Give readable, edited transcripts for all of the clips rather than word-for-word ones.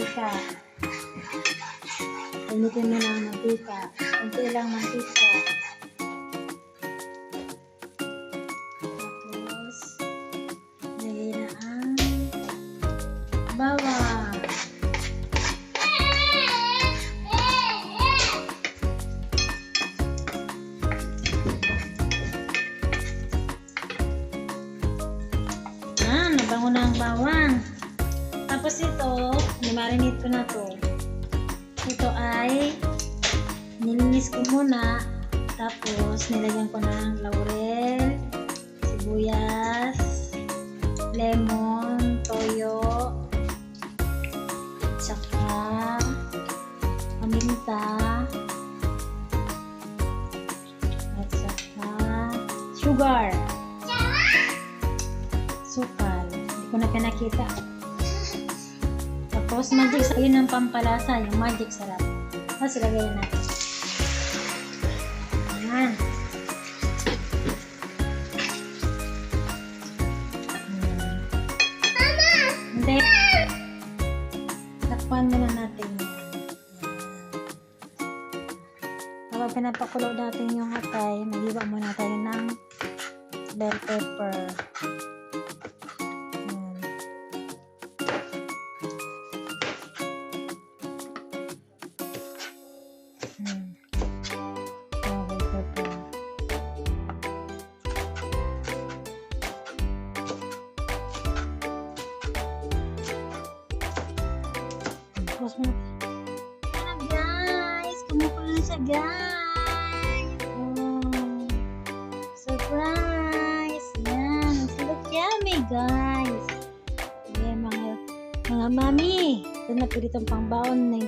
mantika. Initin mo ng mantika. Kunti lang mantika. Tapos, lagay na ang bawang. Nabango na ang bawang. Tapos ito, nimarinate ko na to. Ito ay nilinis ko muna. Tapos nilagyan ko ng laurel, sibuyas, lemon, toyo, tsaka paminta, at saka sugar. Sukal. Hindi ko na pinakita. Tapos, magic sa yun ang pampalasa. Yung magic sarap. Tapos, lagayin natin. Ayan. Mama! Hindi. Takpan muna natin yan. Kapag pinapakulo natin yung atay, mag-iwa muna tayo ng bell pepper. Ayan guys, kumukulo na siya guys. Oh, surprise! Yan, so look yummy guys. Ayan mga mami, ito na po ditong pangbaon ng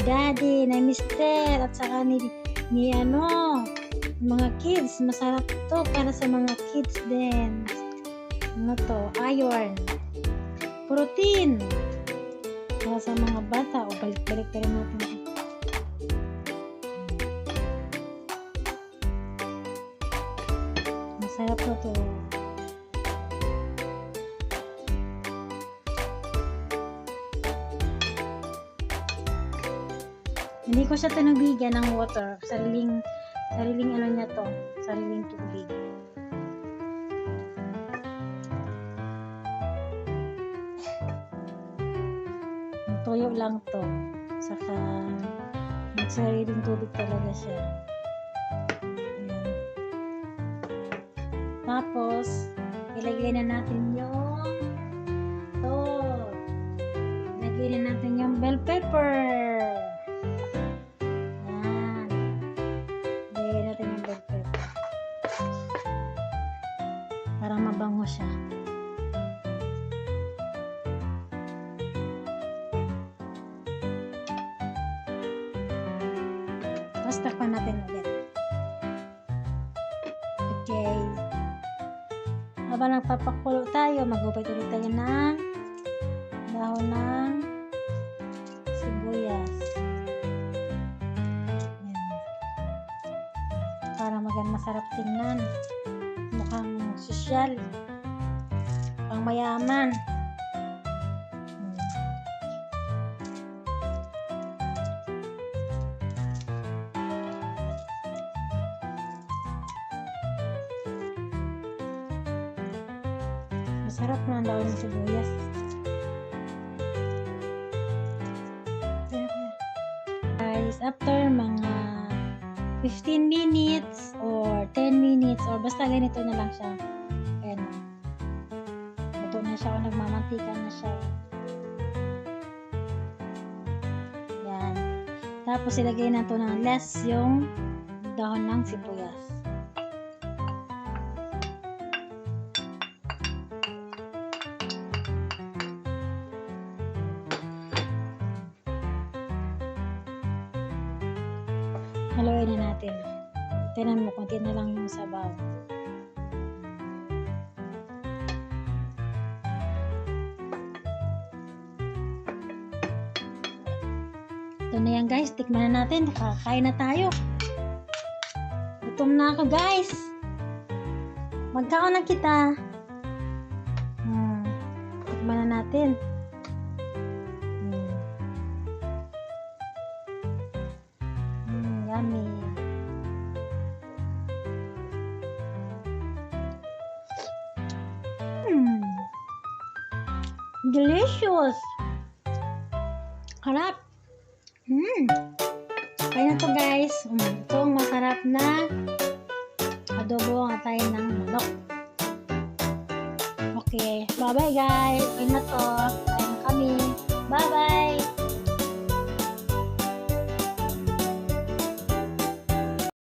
daddy, na mister, at saka ni mga kids. Masarap to para sa mga kids din. Ano to? Iron, protein para sa mga bata. O balik-balik ka rin natin. Masarap na to. Hindi ko siya tinubigan ng water. Sariling ano niya to. Sariling tubig. Toyo lang to. Saka sariling tubig talaga siya. Ayan. Tapos, ilagay na natin yung ilagay na natin yung bell pepper. Ayan. Ilagay natin yung bell pepper. Para mabango siya. Tapos takpan natin ulit. Okay. Habang nagpapakulo tayo, mag-upit ulit tayo ng dahon ng sibuyas. Ayan. Para masarap tingnan. Mukhang sosyal. Pang mayaman. Masarap na ang daon ng sibuyas. Guys, after mga 15 minutes or 10 minutes or basta ganito na lang siya. Ayan. Luto na siya o nagmamantika na siya. Ayan. Tapos ilagay na ito ng less yung dahon ng sibuyas. Haluin na natin. Tingnan mo, konti na lang yung sabaw. Ito na yan guys, tikman na natin. Kakain na tayo. Gutom na ako guys. Magkaon na kita. Tikman na natin. Delicious! Harap! Kaya na to guys. Ito ang masarap na adobo nga tayo ng manok. Okay. Bye-bye guys. Kaya na to. Kaya na kami. Bye-bye!